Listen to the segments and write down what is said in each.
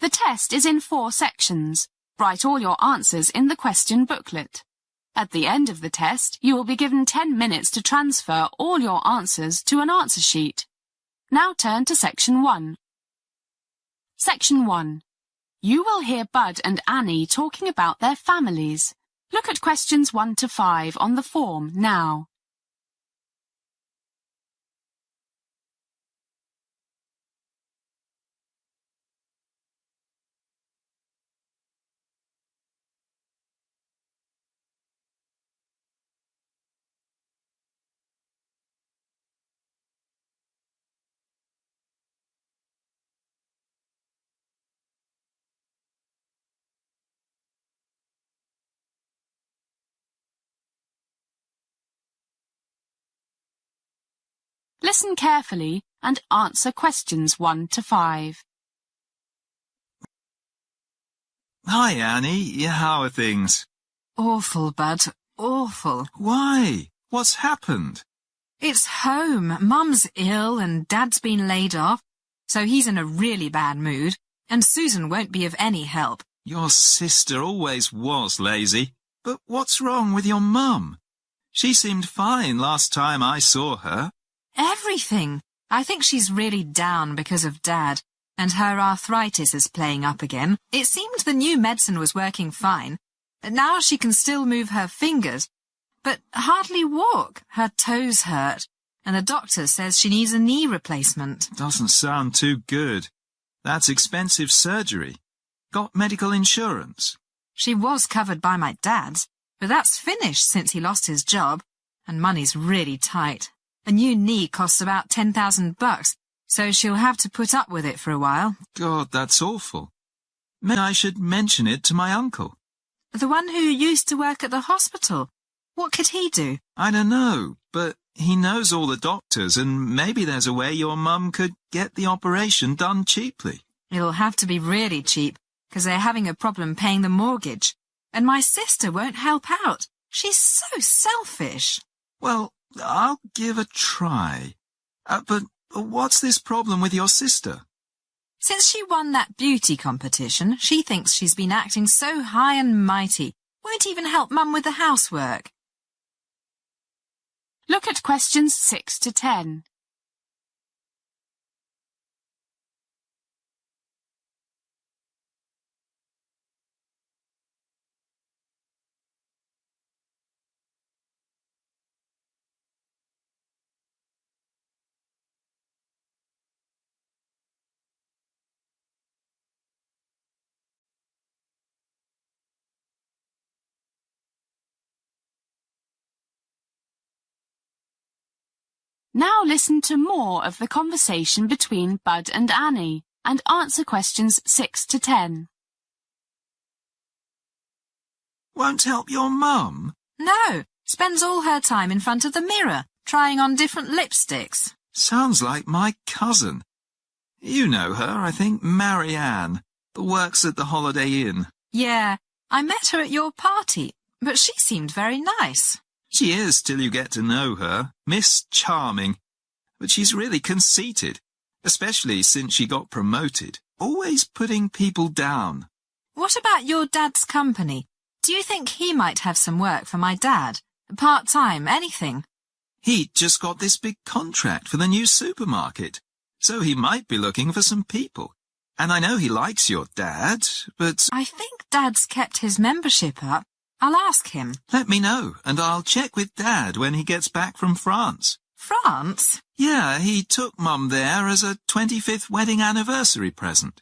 The test is in 4 sections. Write all your answers in the question booklet. At the end of the test, you will be given 10 minutes to transfer all your answers to an answer sheet. Now turn to Section 1. Section 1. You will hear Bud and Annie talking about their families. Look at questions 1 to 5 on the form now. Listen carefully and answer questions 1 to 5. Hi, Annie. How are things? Awful, Bud. Awful. Why? What's happened? It's home. Mum's ill and Dad's been laid off, so he's in a really bad mood, and Susan won't be of any help. Your sister always was lazy. But what's wrong with your mum? She seemed fine last time I saw her. Everything. I think she's really down because of Dad, and her arthritis is playing up again. It seemed the new medicine was working fine. Now she can still move her fingers, but hardly walk. Her toes hurt, and the doctor says she needs a knee replacement. Doesn't sound too good. That's expensive surgery. Got medical insurance? She was covered by my dad's, but that's finished since he lost his job, and money's really tight. A new knee costs about $10,000, so she'll have to put up with it for a while. God, that's awful. Maybe I should mention it to my uncle. The one who used to work at the hospital. What could he do? I don't know, but he knows all the doctors, and maybe there's a way your mum could get the operation done cheaply. It'll have to be really cheap, because they're having a problem paying the mortgage. And my sister won't help out. She's so selfish. Well, I'll give a try. But what's this problem with your sister? Since she won that beauty competition, she thinks she's been acting so high and mighty. Won't even help Mum with the housework. Look at questions 6 to 10. Now listen to more of the conversation between Bud and Annie and answer questions 6 to 10. Won't help your mum? No, spends all her time in front of the mirror, trying on different lipsticks. Sounds like my cousin. You know her, I think, Marianne, works at the Holiday Inn. Yeah, I met her at your party, but she seemed very nice. She is till you get to know her. Miss Charming. But she's really conceited, especially since she got promoted. Always putting people down. What about your dad's company? Do you think he might have some work for my dad? Part-time, anything? He just got this big contract for the new supermarket, so he might be looking for some people. And I know he likes your dad, but... I think Dad's kept his membership up. I'll ask him. Let me know, and I'll check with Dad when he gets back from France. France? Yeah, he took Mum there as a 25th wedding anniversary present.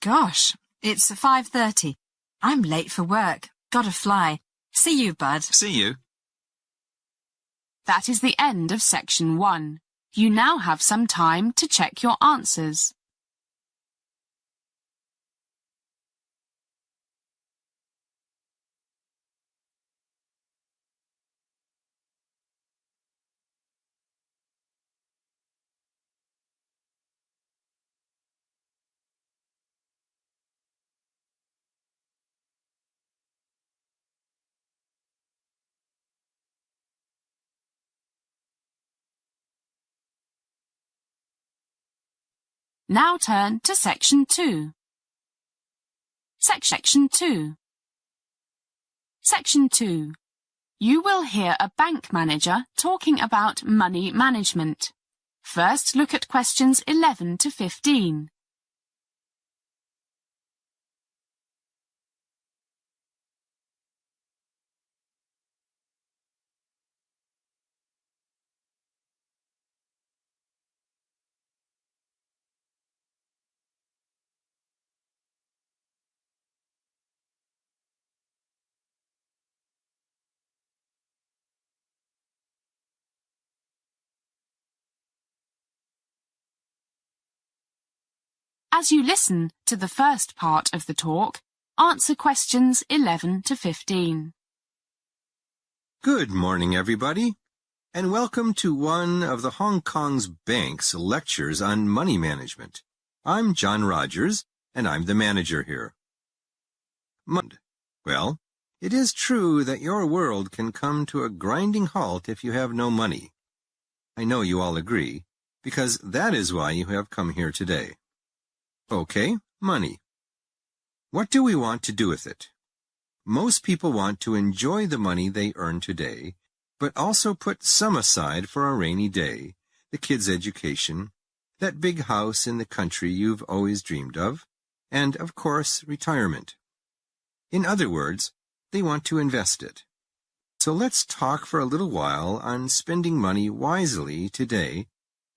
Gosh, it's 5:30. I'm late for work. Gotta fly. See you, Bud. See you. That is the end of section 1. You now have some time to check your answers. Now turn to section 2. Section 2. Section 2. You will hear a bank manager talking about money management. First, look at questions 11 to 15. As you listen to the first part of the talk, answer questions 11 to 15. Good morning, everybody, and welcome to one of the Hong Kong's bank's lectures on money management. I'm John Rogers, and I'm the manager here. Well, it is true that your world can come to a grinding halt if you have no money. I know you all agree, because that is why you have come here today. Okay, money. What do we want to do with it? Most people want to enjoy the money they earn today, but also put some aside for a rainy day, the kids' education, that big house in the country you've always dreamed of, and, of course, retirement. In other words, they want to invest it. So let's talk for a little while on spending money wisely today,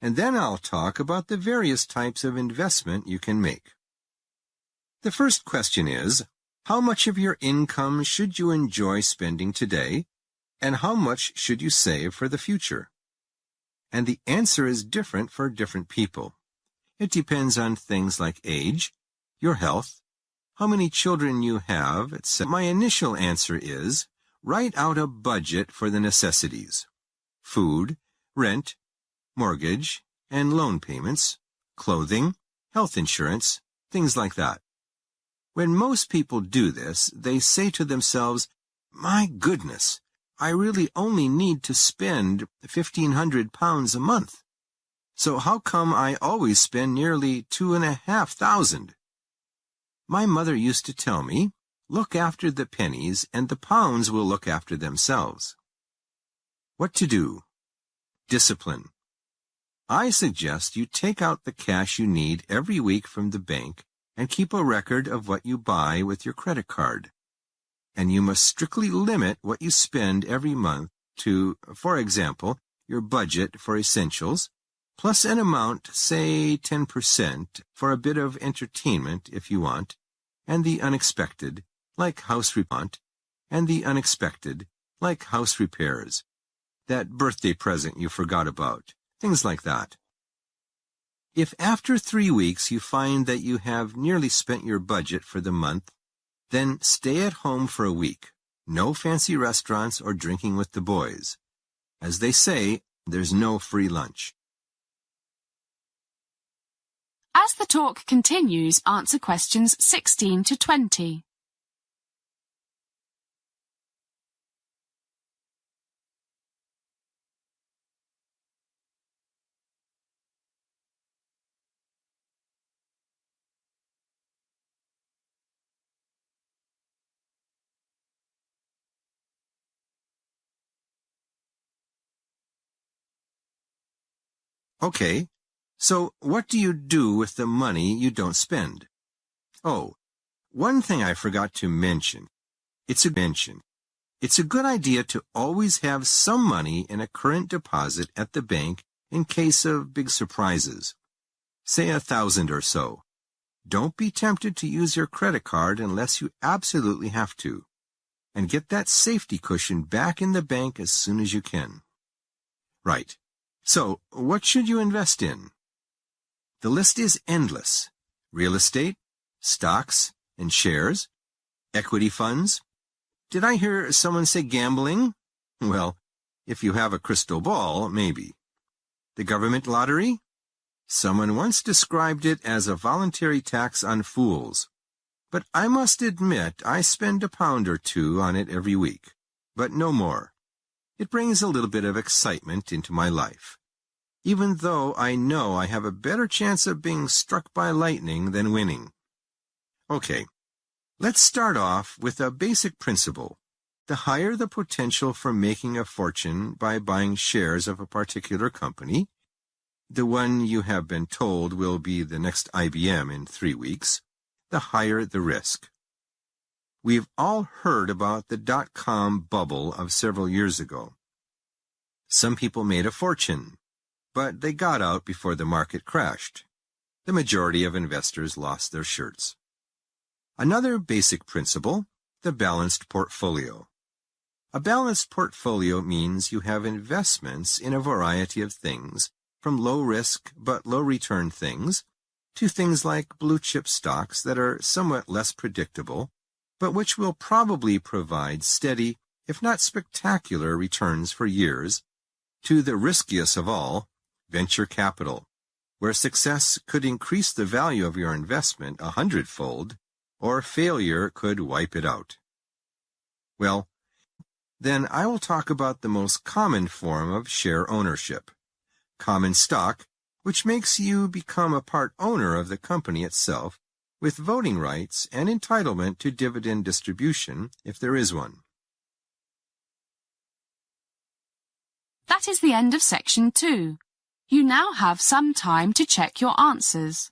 and then I'll talk about the various types of investment you can make. The first question is, how much of your income should you enjoy spending today, and how much should you save for the future? And the answer is different for different people. It depends on things like age, your health, how many children you have, etc. My initial answer is, write out a budget for the necessities: food, rent, mortgage, and loan payments, clothing, health insurance, things like that. When most people do this, they say to themselves, "My goodness, I really only need to spend £1,500 a month. So how come I always spend nearly £2,500? My mother used to tell me, look after the pennies and the pounds will look after themselves." What to do? Discipline. I suggest you take out the cash you need every week from the bank and keep a record of what you buy with your credit card. And you must strictly limit what you spend every month to, for example, your budget for essentials, plus an amount, say 10%, for a bit of entertainment if you want, and the unexpected, like house repairs, that birthday present you forgot about. Things like that. If after 3 weeks you find that you have nearly spent your budget for the month, then stay at home for a week. No fancy restaurants or drinking with the boys. As they say, there's no free lunch. As the talk continues, answer questions 16 to 20. Okay, so what do you do with the money you don't spend? Oh, one thing I forgot to mention. It's a good idea to always have some money in a current deposit at the bank in case of big surprises. Say 1,000 or so. Don't be tempted to use your credit card unless you absolutely have to. And get that safety cushion back in the bank as soon as you can. Right. So, what should you invest in? The list is endless. Real estate, stocks and shares, equity funds. Did I hear someone say gambling? Well, if you have a crystal ball, maybe. The government lottery? Someone once described it as a voluntary tax on fools. But I must admit I spend £1 or £2 on it every week, but no more. It brings a little bit of excitement into my life, even though I know I have a better chance of being struck by lightning than winning. Okay, Let's start off with a basic principle. The higher the potential for making a fortune by buying shares of a particular company, the one you have been told will be the next IBM in 3 weeks, the higher the risk. We've all heard about the dot-com bubble of several years ago. Some people made a fortune, but they got out before the market crashed. The majority of investors lost their shirts. Another basic principle, the balanced portfolio. A balanced portfolio means you have investments in a variety of things, from low-risk but low-return things to things like blue-chip stocks that are somewhat less predictable, but which will probably provide steady, if not spectacular, returns for years, to the riskiest of all, venture capital, where success could increase the value of your investment 100-fold, or failure could wipe it out. Well, then I will talk about the most common form of share ownership, common stock, which makes you become a part owner of the company itself, with voting rights and entitlement to dividend distribution if there is one. That is the end of section 2. You now have some time to check your answers.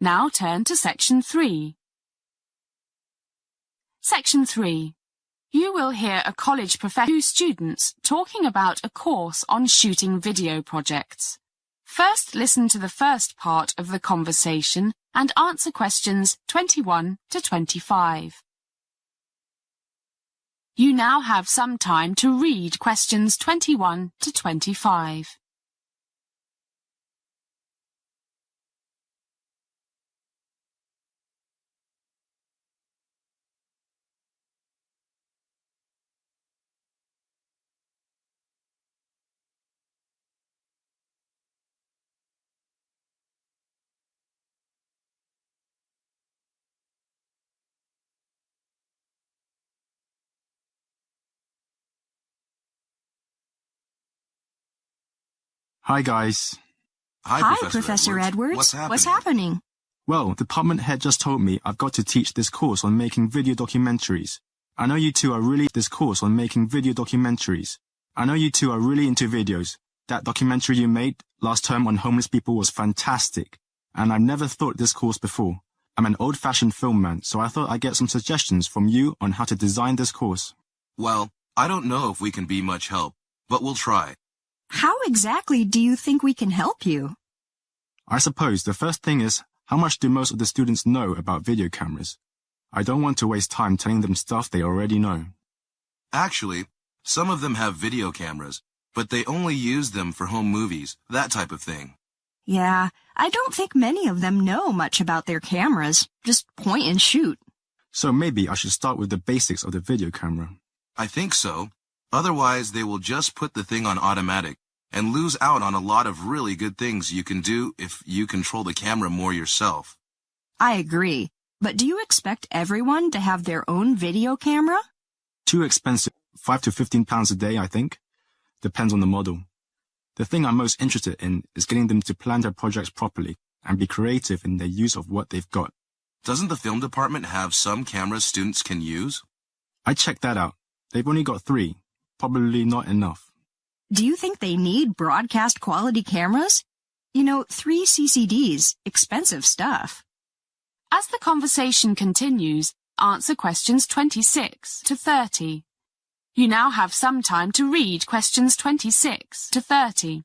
Now turn to section 3. Section 3. You will hear a college professor to students talking about a course on shooting video projects. First, listen to the first part of the conversation and answer questions 21 to 25. You now have some time to read questions 21 to 25. Hi, guys. Hi, Professor Edwards. What's happening? Well, department head just told me I've got to teach this course on making video documentaries. I know you two are really into videos. That documentary you made last term on homeless people was fantastic, and I've never thought this course before. I'm an old-fashioned film man, so I thought I'd get some suggestions from you on how to design this course. Well, I don't know if we can be much help, but we'll try. How exactly do you think we can help you? I suppose the first thing is, how much do most of the students know about video cameras? I don't want to waste time telling them stuff they already know. Actually, some of them have video cameras, but they only use them for home movies, that type of thing. Yeah, I don't think many of them know much about their cameras. Just point and shoot. So maybe I should start with the basics of the video camera. I think so. Otherwise, they will just put the thing on automatic and lose out on a lot of really good things you can do if you control the camera more yourself. I agree. But do you expect everyone to have their own video camera? Too expensive. £5 to £15 a day, I think. Depends on the model. The thing I'm most interested in is getting them to plan their projects properly and be creative in their use of what they've got. Doesn't the film department have some cameras students can use? I checked that out. They've only got 3. Probably not enough. Do you think they need broadcast quality cameras? 3 CCDs, expensive stuff. As the conversation continues, answer questions 26 to 30. You now have some time to read questions 26 to 30.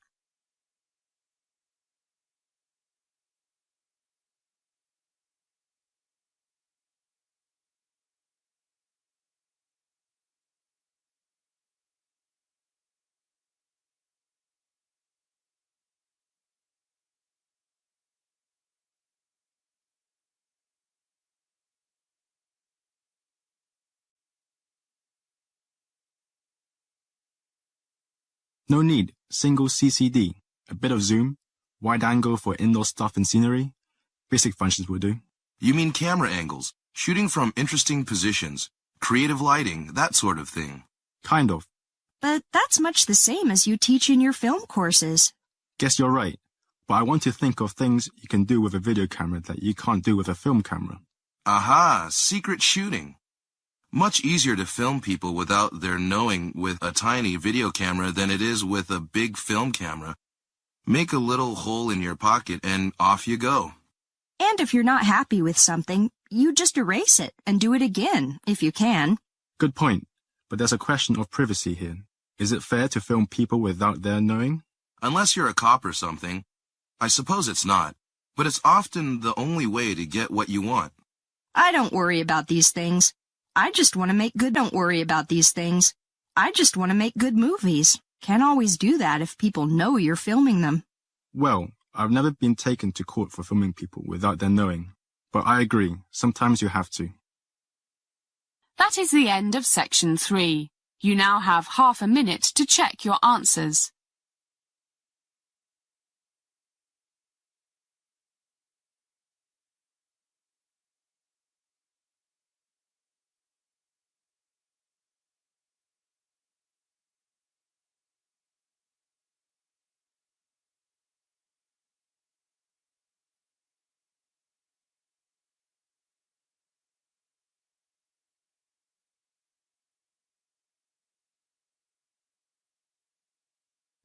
No need. Single CCD. A bit of zoom. Wide angle for indoor stuff and scenery. Basic functions will do. You mean camera angles, shooting from interesting positions, creative lighting, that sort of thing. Kind of. But that's much the same as you teach in your film courses. Guess you're right. But I want to think of things you can do with a video camera that you can't do with a film camera. Aha, secret shooting. Much easier to film people without their knowing with a tiny video camera than it is with a big film camera. Make a little hole in your pocket and off you go. And if you're not happy with something, you just erase it and do it again, if you can. Good point. But there's a question of privacy here. Is it fair to film people without their knowing? Unless you're a cop or something. I suppose it's not. But it's often the only way to get what you want. I don't worry about these things. I just want to make good movies. Can't always do that if people know you're filming them. Well, I've never been taken to court for filming people without their knowing. But I agree. Sometimes you have to. That is the end of section 3. You now have half a minute to check your answers.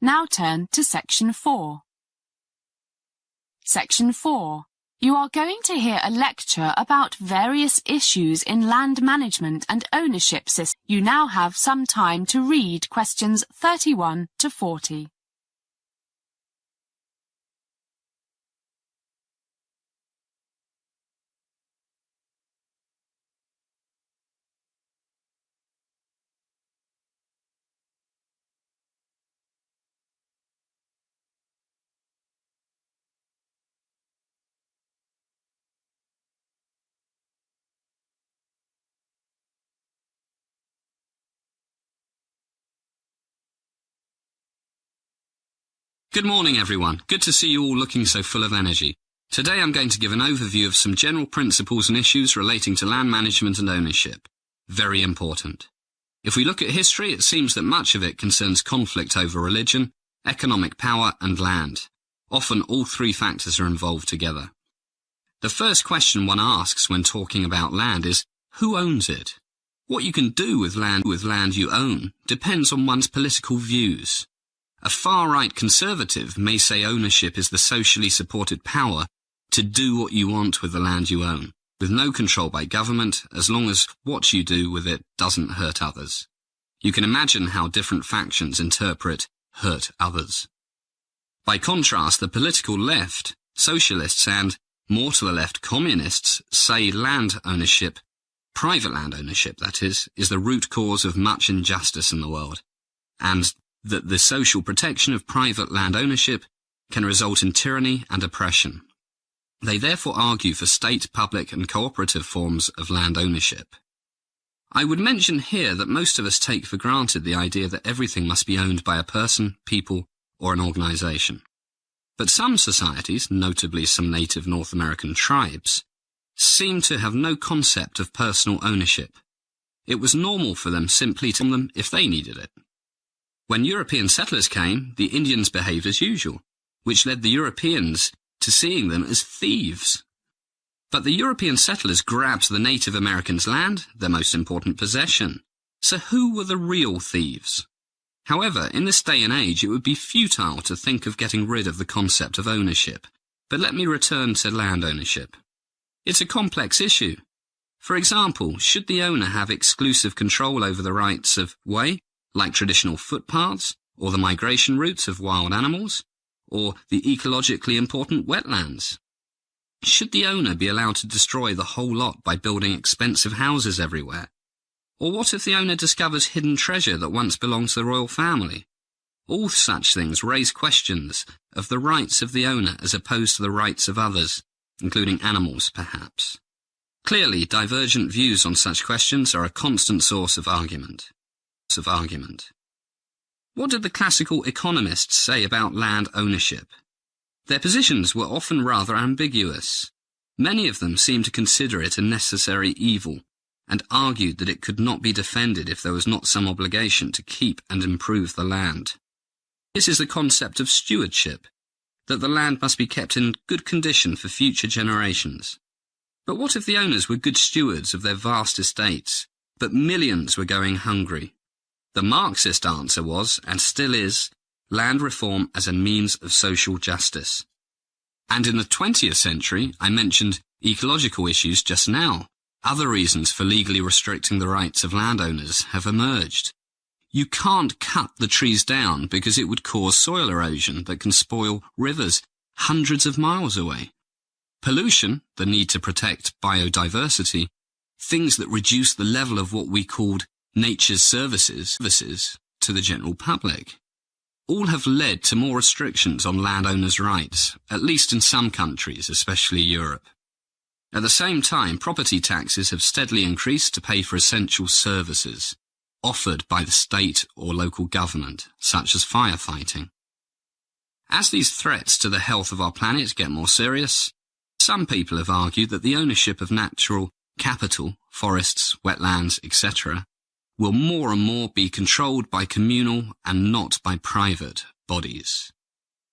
Now turn to section 4. Section 4. You are going to hear a lecture about various issues in land management and ownership systems. You now have some time to read questions 31 to 40. Good morning, everyone. Good to see you all looking so full of energy. Today I'm going to give an overview of some general principles and issues relating to land management and ownership. Very important. If we look at history, it seems that much of it concerns conflict over religion, economic power and land. Often all three factors are involved together. The first question one asks when talking about land is, who owns it? What you can do with land you own depends on one's political views. A far-right conservative may say ownership is the socially supported power to do what you want with the land you own, with no control by government, as long as what you do with it doesn't hurt others. You can imagine how different factions interpret hurt others. By contrast, the political left, socialists and, more to the left, communists say land ownership, private land ownership that is the root cause of much injustice in the world, and that the social protection of private land ownership can result in tyranny and oppression. They therefore argue for state, public and cooperative forms of land ownership. I would mention here that most of us take for granted the idea that everything must be owned by a person, people or an organization. But some societies, notably some native North American tribes, seem to have no concept of personal ownership. It was normal for them simply to own them if they needed it. When European settlers came, the Indians behaved as usual, which led the Europeans to seeing them as thieves. But the European settlers grabbed the Native Americans' land, their most important possession. So who were the real thieves? However, in this day and age, it would be futile to think of getting rid of the concept of ownership. But let me return to land ownership. It's a complex issue. For example, should the owner have exclusive control over the rights of way, like traditional footpaths, or the migration routes of wild animals, or the ecologically important wetlands? Should the owner be allowed to destroy the whole lot by building expensive houses everywhere? Or what if the owner discovers hidden treasure that once belonged to the royal family? All such things raise questions of the rights of the owner as opposed to the rights of others, including animals, perhaps. Clearly, divergent views on such questions are a constant source of argument. What did the classical economists say about land ownership? Their positions were often rather ambiguous. Many of them seemed to consider it a necessary evil, and argued that it could not be defended if there was not some obligation to keep and improve the land. This is the concept of stewardship, that the land must be kept in good condition for future generations. But what if the owners were good stewards of their vast estates, but millions were going hungry? The Marxist answer was, and still is, land reform as a means of social justice. And in the 20th century, I mentioned ecological issues just now. Other reasons for legally restricting the rights of landowners have emerged. You can't cut the trees down because it would cause soil erosion that can spoil rivers hundreds of miles away. Pollution, the need to protect biodiversity, things that reduce the level of what we called nature's services to the general public, all have led to more restrictions on landowners' rights, at least in some countries, especially Europe. At the same time, property taxes have steadily increased to pay for essential services offered by the state or local government, such as firefighting. As these threats to the health of our planet get more serious, some people have argued that the ownership of natural capital, forests, wetlands, etc., will more and more be controlled by communal and not by private bodies.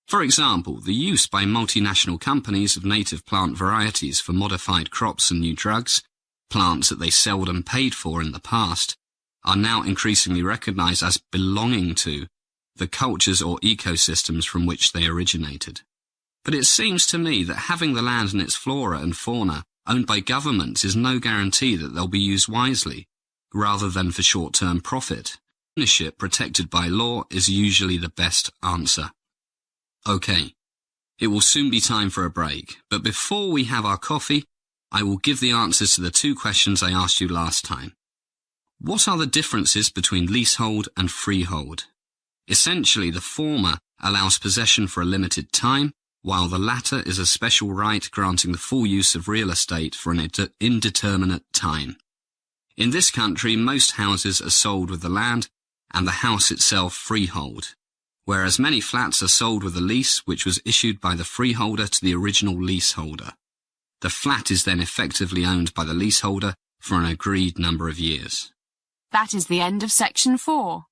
For example, the use by multinational companies of native plant varieties for modified crops and new drugs, plants that they seldom paid for in the past, are now increasingly recognized as belonging to the cultures or ecosystems from which they originated. But it seems to me that having the land and its flora and fauna owned by governments is no guarantee that they'll be used wisely, rather than for short-term profit. Ownership protected by law is usually the best answer. Okay, it will soon be time for a break, but before we have our coffee, I will give the answers to the two questions I asked you last time. What are the differences between leasehold and freehold? Essentially, the former allows possession for a limited time, while the latter is a special right granting the full use of real estate for an indeterminate time. In this country, most houses are sold with the land, and the house itself freehold, whereas many flats are sold with a lease which was issued by the freeholder to the original leaseholder. The flat is then effectively owned by the leaseholder for an agreed number of years. That is the end of section 4.